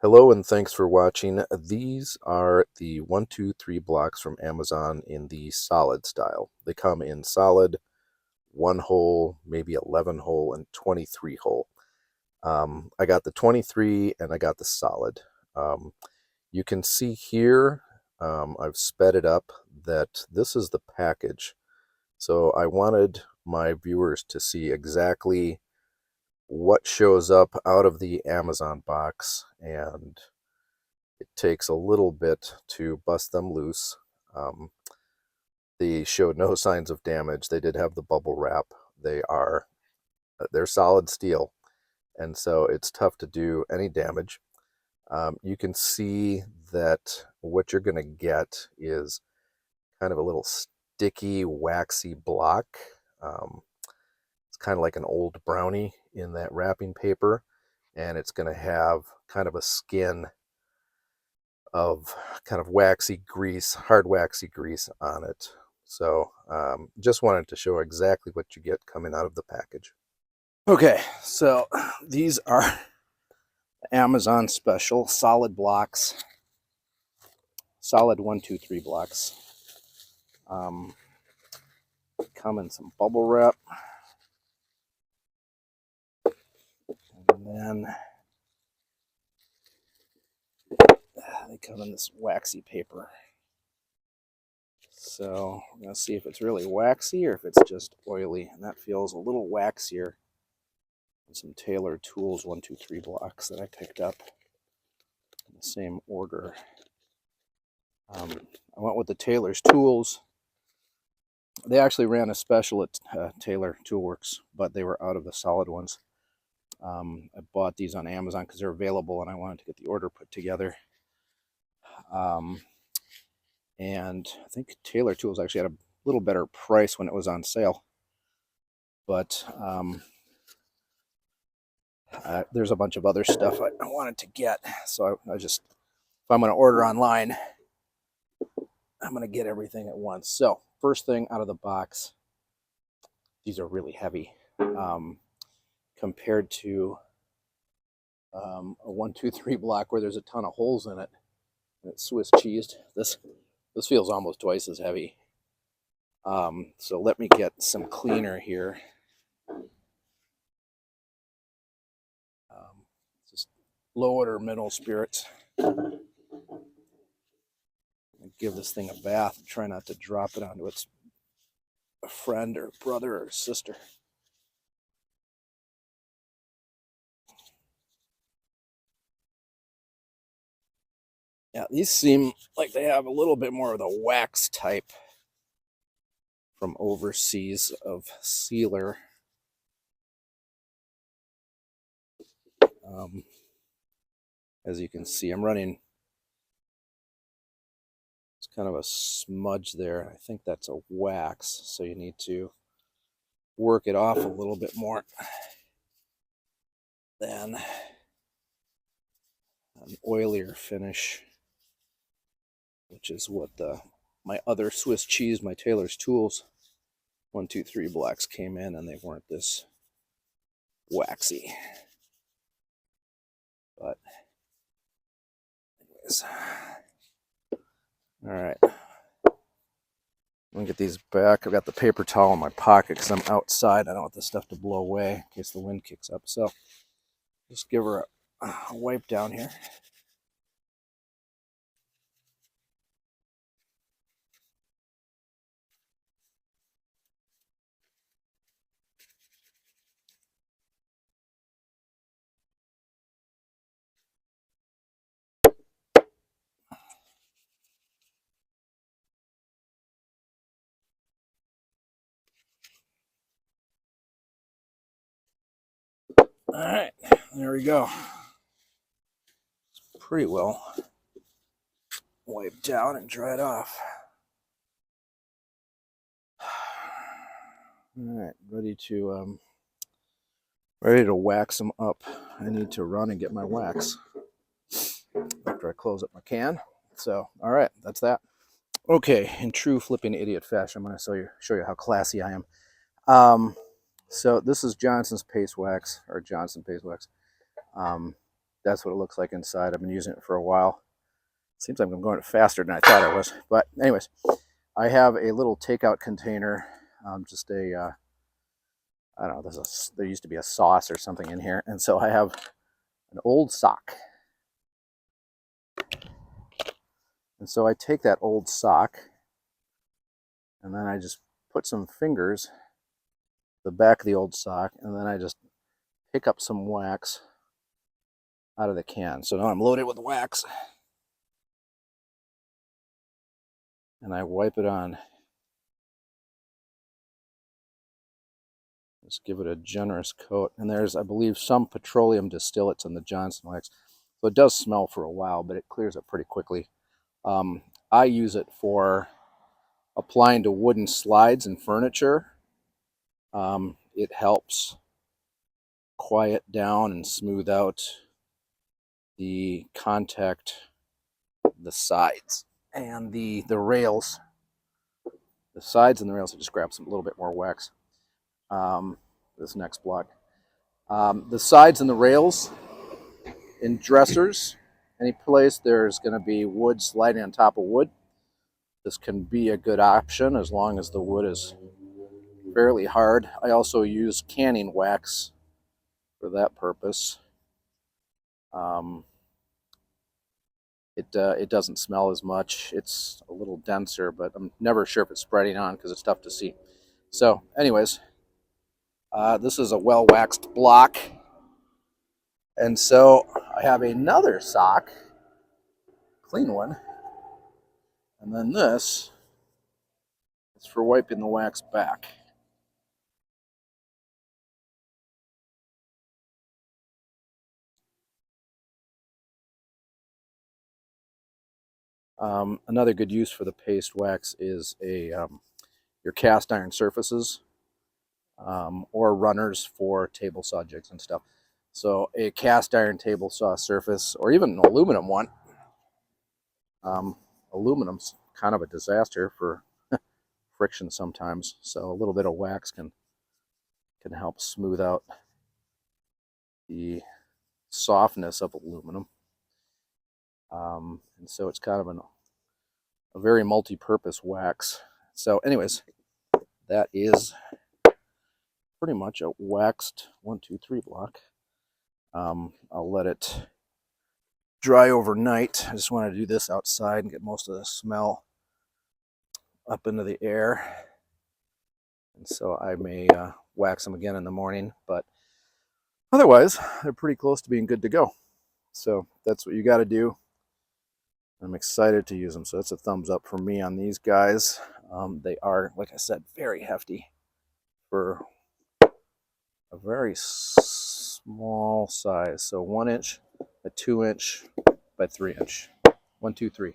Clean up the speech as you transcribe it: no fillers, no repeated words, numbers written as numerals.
Hello and thanks for watching. These are the 1, 2, 3 blocks from Amazon in the solid style. They come in solid, 1 hole, maybe 11 hole, and 23 hole. I got the 23 and I got the solid. You can see here, I've sped it up, that this is the package. So I wanted my viewers to see exactly what shows up out of the Amazon box, and it takes a little bit to bust them loose. They showed no signs of damage. They did have the bubble wrap. They're solid steel, and so it's tough to do any damage. You can see that what you're going to get is kind of a little sticky, waxy block. It's kind of like an old brownie in that wrapping paper, and it's going to have kind of a skin of kind of waxy grease, hard waxy grease on it. So just wanted to show exactly what you get coming out of the package. Okay, so these are Amazon special solid blocks, solid 1, 2, 3 blocks. Come in some bubble wrap, and then they come in this waxy paper. So I'm going to see if it's really waxy or if it's just oily, and that feels a little waxier than some Taylor Tools 1, 2, 3 blocks that I picked up in the same order. I went with the Taylor's Tools. They actually ran a special at Taylor Toolworks, but they were out of the solid ones. I bought these on Amazon because they're available, and I wanted to get the order put together. And I think Taylor Tools actually had a little better price when it was on sale. But there's a bunch of other stuff I wanted to get. So I just, if I'm going to order online, I'm going to get everything at once. So first thing out of the box, these are really heavy compared to a 1, 2, 3 block where there's a ton of holes in it. And it's Swiss cheesed. This feels almost twice as heavy. So let me get some cleaner here. Just low or mineral spirits. Give this thing a bath and try not to drop it onto its friend or brother or sister. Yeah, these seem like they have a little bit more of the wax type from overseas of sealer. As you can see, I'm running, it's kind of a smudge there. I think that's a wax, so you need to work it off a little bit more than an oilier finish, which is what my other Swiss cheese, my Taylor's Tools 1, 2, 3 blocks came in, and they weren't this waxy. But anyways, all right. I'm gonna get these back. I've got the paper towel in my pocket because I'm outside. I don't want this stuff to blow away in case the wind kicks up. So just give her a wipe down here. All right, there we go. It's pretty well wiped down and dried off. All right, ready to wax them up. I need to run and get my wax after I close up my can. So, all right, that's that. Okay, in true flipping idiot fashion, I'm going to show you how classy I am. So this is Johnson's Paste Wax, or Johnson Paste Wax. That's what it looks like inside. I've been using it for a while. Seems like I'm going faster than I thought I was. But anyways, I have a little takeout container, just a, I don't know, there used to be a sauce or something in here. And so I have an old sock. And so I take that old sock and then I just put some fingers the back of the old sock, and then I just pick up some wax out of the can. So now I'm loaded with wax. And I wipe it on. Just give it a generous coat. And there's, I believe, some petroleum distillates in the Johnson wax. So it does smell for a while, but it clears up pretty quickly. I use it for applying to wooden slides and furniture. It helps quiet down and smooth out the contact, the sides and the rails. The sides and the rails, I just grab some a little bit more wax. This next block. The sides and the rails in dressers, any place there's going to be wood sliding on top of wood, this can be a good option as long as the wood is fairly hard. I also use canning wax for that purpose. It doesn't smell as much. It's a little denser, but I'm never sure if it's spreading on because it's tough to see. So anyways, this is a well-waxed block. And so I have another sock, clean one, and then this is for wiping the wax back. Another good use for the paste wax is your cast iron surfaces or runners for table saw jigs and stuff. So a cast iron table saw surface, or even an aluminum one. Aluminum's kind of a disaster for friction sometimes, so a little bit of wax can help smooth out the softness of aluminum. And so it's kind of a very multi-purpose wax. So anyways, that is pretty much a waxed 1, 2, 3 block. I'll let it dry overnight. I just want to do this outside and get most of the smell up into the air. And so I may wax them again in the morning, but otherwise they're pretty close to being good to go. So that's what you got to do. I'm excited to use them. So that's a thumbs up for me on these guys. They are, like I said, very hefty for a very small size. So 1 inch, a 2 inch by 3 inch. 1, 2, 3.